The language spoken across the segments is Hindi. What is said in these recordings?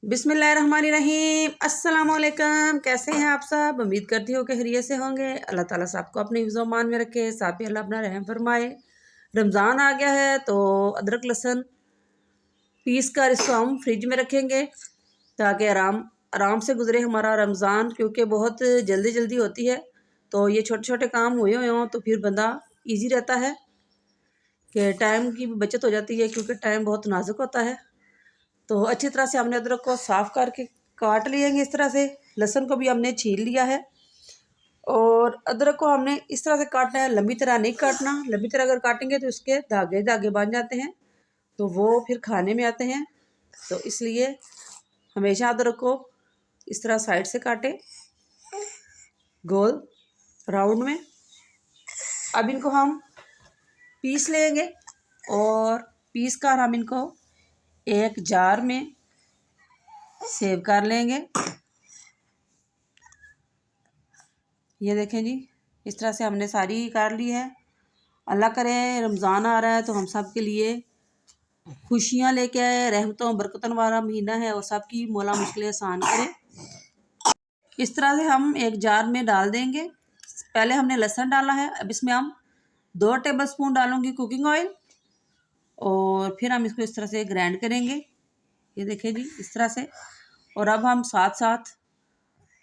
बिस्मिल्लाहिर्रहमानिर्रहीम। अस्सलाम वालेकुम। कैसे हैं आप सब? उम्मीद करती हूँ कि खैरियत से होंगे। अल्लाह ताला सबको अपने हिफ्ज़-ओ-मान में रखे, साथ ही अल्लाह अपना रहम फरमाए। रमज़ान आ गया है तो अदरक लहसुन पीस कर इसको हम फ्रिज में रखेंगे ताकि आराम आराम से गुजरे हमारा रमज़ान, क्योंकि बहुत जल्दी जल्दी होती है। तो ये छोटे छोटे काम हुए हों तो फिर बंदा ईजी रहता है कि टाइम की भी बचत हो जाती है, क्योंकि टाइम बहुत नाजुक होता है। तो अच्छी तरह से हमने अदरक को साफ़ करके काट लिएंगे इस तरह से। लहसुन को भी हमने छील लिया है और अदरक को हमने इस तरह से काटना है, लंबी तरह नहीं काटना। लंबी तरह अगर काटेंगे तो इसके धागे धागे बन जाते हैं, तो वो फिर खाने में आते हैं। तो इसलिए हमेशा अदरक को इस तरह साइड से काटें, गोल राउंड में। अब इनको हम पीस लेंगे और पीस कर हम इनको एक जार में सेव कर लेंगे। ये देखें जी, इस तरह से हमने सारी कर ली है। अल्लाह करे रमज़ान आ रहा है तो हम सब के लिए खुशियाँ लेके आए, रहमतों बरकतों वाला महीना है और सबकी मौला मुश्किलें आसान करे। इस तरह से हम एक जार में डाल देंगे। पहले हमने लहसुन डाला है, अब इसमें हम 2 टेबलस्पून डालूंगी कुकिंग ऑयल और फिर हम इसको इस तरह से ग्राइंड करेंगे। ये देखें जी, इस तरह से। और अब हम साथ साथ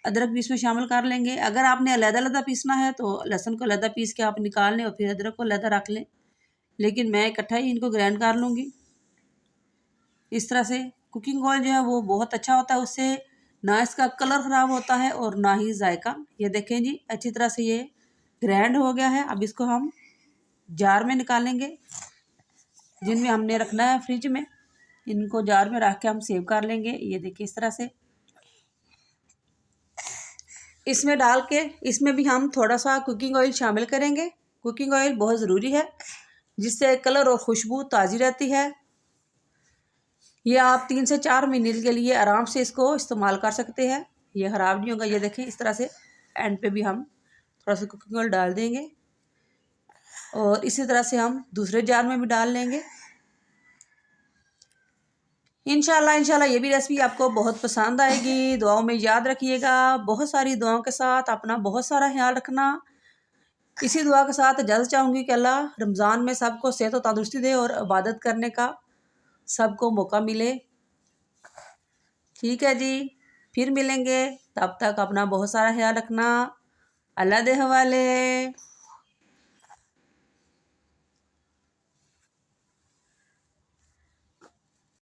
अदरक भी इसमें शामिल कर लेंगे। अगर आपने अलग-अलग पीसना है तो लहसुन को अलग पीस के आप निकाल लें और फिर अदरक को अलग रख लें, लेकिन मैं इकट्ठा ही इनको ग्राइंड कर लूँगी। इस तरह से कुकिंग ऑयल जो है वो बहुत अच्छा होता है, उससे ना इसका कलर ख़राब होता है और ना ही जायका। ये देखें जी, अच्छी तरह से ये ग्राइंड हो गया है। अब इसको हम जार में निकालेंगे, जिनमें हमने रखना है फ्रिज में। इनको जार में रख के हम सेव कर लेंगे। ये देखिए इस तरह से इसमें डाल के इसमें भी हम थोड़ा सा कुकिंग ऑयल शामिल करेंगे। कुकिंग ऑयल बहुत ज़रूरी है, जिससे कलर और खुशबू ताज़ी रहती है। ये आप 3 से 4 महीने के लिए आराम से इसको इस्तेमाल कर सकते हैं, ये ख़राब नहीं होगा। ये देखें इस तरह से एंड पे भी हम थोड़ा सा कुकिंग ऑयल डाल देंगे और इसी तरह से हम दूसरे जार में भी डाल लेंगे। इंशाल्लाह ये भी रेसिपी आपको बहुत पसंद आएगी। दुआओं में याद रखिएगा। बहुत सारी दुआओं के साथ अपना बहुत सारा ख्याल रखना। इसी दुआ के साथ इजाज़त चाहूँगी कि अल्लाह रमज़ान में सबको सेहत और तंदुरुस्ती दे और इबादत करने का सबको मौका मिले। ठीक है जी, फिर मिलेंगे। तब तक अपना बहुत सारा ख्याल रखना। अल्लाह दे हवाले।